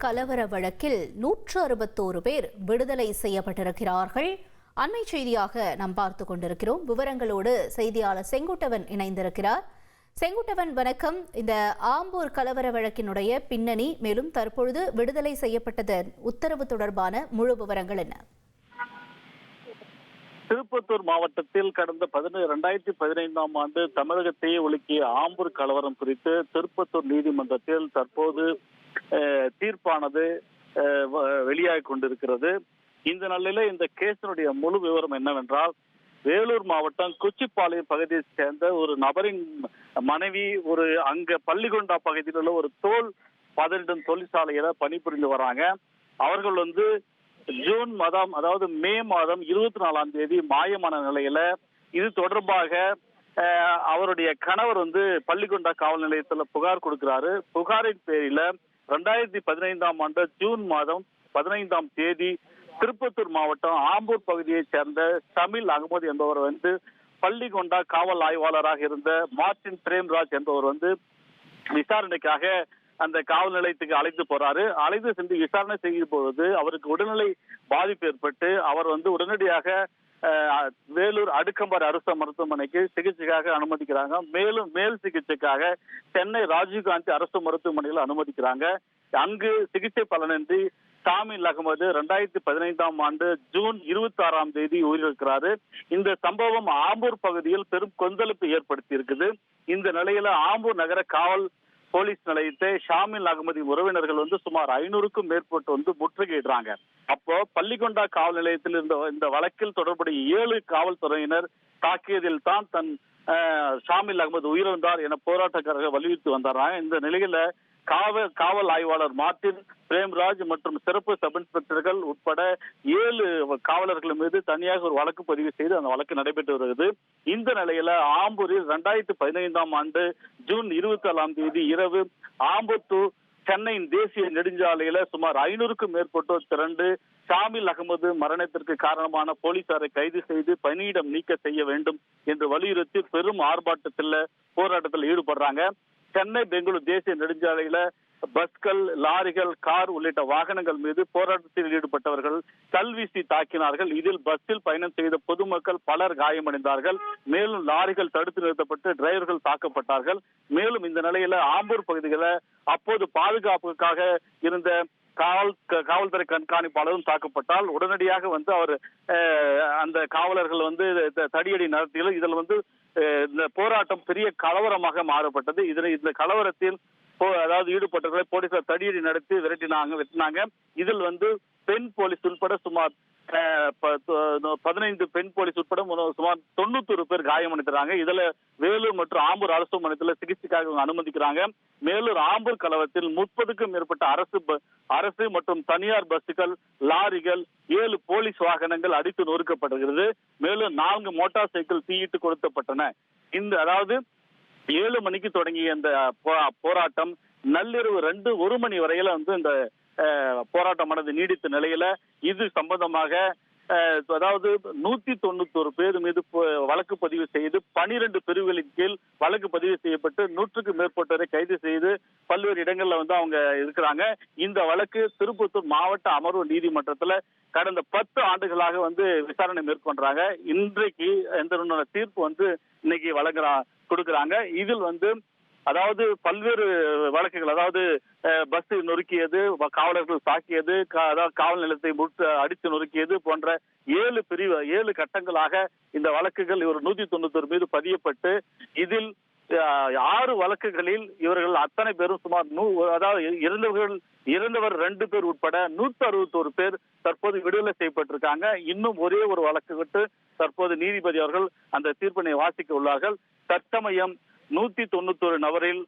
கலவர வழக்கில் 161 பேர் விடுதலை செய்யப்பட்டிருக்கிறார்கள். அண்மை செய்தியாக நாம் பார்த்து கொண்டிருக்கிறோம். விவரங்களோடு செய்தியாளர் செங்குட்டவன் இணைந்திருக்கிறார். செங்குட்டவன், வணக்கம். இந்த ஆம்பூர் கலவர வழக்கினுடைய பின்னணி, மேலும் தற்பொழுது விடுதலை செய்யப்பட்டதன் உத்தரவு தொடர்பான முழு விவரங்கள் என்ன? திருப்பத்தூர் மாவட்டத்தில் கடந்த 2015ஆம் ஆண்டு தமிழகத்தையே உலுக்கிய ஆம்பூர் கலவரம் குறித்து திருப்பத்தூர் நீதிமன்றத்தில் தற்போது தீர்ப்பானது வெளியாகி கொண்டிருக்கிறது. இந்த நிலையில இந்த கேஸினுடைய முழு விவரம் என்னவென்றால், வேலூர் மாவட்டம் குச்சிப்பாளையம் பகுதியை சேர்ந்த ஒரு நபரின் மனைவி அங்க பள்ளிகொண்டா பகுதியில் உள்ள ஒரு தோல் பதனிடும் தொழிற்சாலையில பணிபுரிந்து வராங்க. அவர்கள் ஜூன் மாதம், அதாவது மே மாதம் 24ஆம் தேதி மாயமான நிலையில இது தொடர்பாக அவருடைய கணவர் பள்ளிகொண்டா காவல் நிலையத்தில் புகார் கொடுக்கிறாரு. புகாரின் பேரில 2015ஆம் ஆண்டு ஜூன் மாதம் 15ஆம் தேதி திருப்பத்தூர் மாவட்டம் ஆம்பூர் பகுதியை சேர்ந்த ஷமீல் அகமது என்பவர் பள்ளிகொண்டா காவல் ஆய்வாளராக இருந்த மார்டின் பிரேம்ராஜ் என்பவர் விசாரணைக்காக அந்த காவல் நிலையத்துக்கு அழைத்து போறாரு. அழைத்து சென்று விசாரணை செய்யும் பொழுது அவருக்கு உடல்நிலை பாதிப்பு ஏற்பட்டு அவர் உடனடியாக வேலூர் அடுக்கம்பாறை அரசு மருத்துவமனைக்கு சிகிச்சைக்காக அனுமதிக்கிறாங்க. மேலும் மேல் சிகிச்சைக்காக சென்னை ராஜீவ்காந்தி அரசு மருத்துவமனையில் அனுமதிக்கிறாங்க. அங்கு சிகிச்சை பலனின்றி ஷமீல் அகமது 2015ஆம் ஆண்டு ஜூன் 26ஆம் தேதி உயிரிழக்கிறாரு. இந்த சம்பவம் ஆம்பூர் பகுதியில் பெரும் கொந்தளிப்பு ஏற்படுத்தி இருக்குது. இந்த நிலையில ஆம்பூர் நகர காவல் போலீஸ் நிலையத்தை ஷமீல் அகமதின் உறவினர்கள் சுமார் 500க்கும் மேற்பட்டு முற்றுகையிடுறாங்க. அப்போ பள்ளிகொண்டா காவல் நிலையத்தில் இந்த வழக்கில் தொடர்புடைய 7 காவல்துறையினர் தாக்கியதில் தான் ஷமீல் அகமது உயிரிழந்தார் என போராட்டக்காரர்கள் வலியுறுத்தி வந்தாங்க. இந்த நிலையில காவல் ஆய்வாளர் மார்டின் பிரேம்ராஜ் மற்றும் சிறப்பு சப் இன்ஸ்பெக்டர்கள் உட்பட 7 காவலர்கள் மீது தனியாக ஒரு வழக்கு பதிவு செய்து அந்த வழக்கு நடைபெற்று வருகிறது. இந்த நிலையில ஆம்பூரில் 2015ஆம் ஆண்டு ஜூன் 24ஆம் தேதி இரவு ஆம்பூர் டு சென்னையின் தேசிய நெடுஞ்சாலையில சுமார் 500க்கும் மேற்பட்டோர் திரண்டு ஷமீல் அகமது மரணத்திற்கு காரணமான போலீசாரை கைது செய்து பணியிடம் நீக்க செய்ய வேண்டும் என்று வலியுறுத்தி பெரும் போராட்டத்தில் ஈடுபடுறாங்க. சென்னை பெங்களூர் தேசிய நெடுஞ்சாலையில பஸ்கள், லாரிகள், கார் உள்ளிட்ட வாகனங்கள் மீது போராட்டத்தில் ஈடுபட்டவர்கள் கல்வீசி தாக்கினார்கள். இதில் பஸ்ஸில் பயணம் செய்த பொதுமக்கள் பலர் காயமடைந்தார்கள். மேலும் லாரிகள் தடுத்து நிறுத்தப்பட்டு டிரைவர்கள் தாக்கப்பட்டார்கள். மேலும் இந்த நிலையில ஆம்பூர் பகுதிகளில் அப்போது பாதுகாப்புக்காக இருந்த காவல்துறை கண்காணிப்பாளரும் தாக்கப்பட்டால் உடனடியாக அவர் அந்த காவலர்கள் தடியடி நடத்தியது. இதில் இந்த போராட்டம் பெரிய கலவரமாக மாறப்பட்டது. இந்த கலவரத்தில் ஈடுபட்டவர்களை போலீசார் தடியடி நடத்தி வெட்டினாங்க. இதில் பெண் போலீஸ் உட்பட சுமார் 15 பெண் போலீஸ் உட்பட சுமார் 91 பேர் காயமடைந்தாங்க. இதுல வேலூர் மற்றும் ஆம்பூர் அரசு மருத்துவமனையில் சிகிச்சைக்காக அனுமதிக்கிறாங்க. மேலூர் ஆம்பூர் கலவரத்தில் 30க்கும் மேற்பட்ட அரசு மற்றும் தனியார் பஸ்கள், லாரிகள், 7 போலீஸ் வாகனங்கள் அடித்து நொறுக்கப்படுகிறது. மேலும் 4 மோட்டார் சைக்கிள் தீயிட்டு கொளுத்தப்பட்டன. அதாவது 7 மணிக்கு தொடங்கிய இந்த போராட்டம் நள்ளிரவு 1 மணி வரையில இந்த போராட்டமானது நீடித்த நிலையில இது சம்பந்தமாக 191 பேர் மீது வழக்கு பதிவு செய்து 12 பிரிவுகளின் கீழ் வழக்கு பதிவு செய்யப்பட்டு 100க்கும் மேற்பட்டோரை கைது செய்து பல்வேறு இடங்கள்ல அவங்க இருக்கிறாங்க. இந்த வழக்கு திருப்பத்தூர் மாவட்ட அமர்வு நீதிமன்றத்துல கடந்த 10 ஆண்டுகளாக விசாரணை மேற்கொண்டாங்க. இன்றைக்கு எந்த தீர்ப்பு இன்னைக்கு கொடுக்கறாங்க. இதில் பல்வேறு வழக்குகள், பஸ் நொறுக்கியது, காவலர்கள் தாக்கியது, காவல் நிலையத்தை அடித்து நொறுக்கியது போன்ற 7 கட்டங்களாக இந்த வழக்குகள் 191 மீது பதியப்பட்டு இதில் 6 வழக்குகளில் இவர்கள் அத்தனை பேரும் சுமார் இறந்தவர் 2 பேர் உட்பட 161 பேர் தற்போது விடுதலை செய்யப்பட்டிருக்காங்க. இன்னும் ஒரே ஒரு வழக்கு விட்டு தற்போது நீதிபதி அவர்கள் அந்த தீர்ப்பினை வாசிக்க உள்ளார்கள். தற்சமயம் 191 நபரில்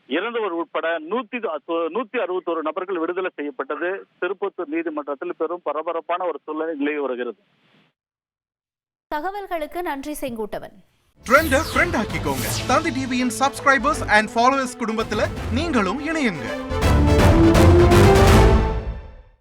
இறந்தவர் உட்பட 161 நபர்கள் விடுதலை செய்யப்பட்டது. திருப்பத்தூர் நீதிமன்றத்தில் பெரும் பரபரப்பான ஒரு சூழ்நிலை நிலவி வருகிறது. தகவல்களுக்கு நன்றி செங்குட்டவன். ட்ரெண்ட ஃப்ரெண்ட் ஆக்கிக்கோங்க. தந்தி டிவியின் சப்ஸ்கிரைபர்ஸ் அண்ட் ஃபாலோவர்ஸ் குடும்பத்துல நீங்களும் இணையுங்க.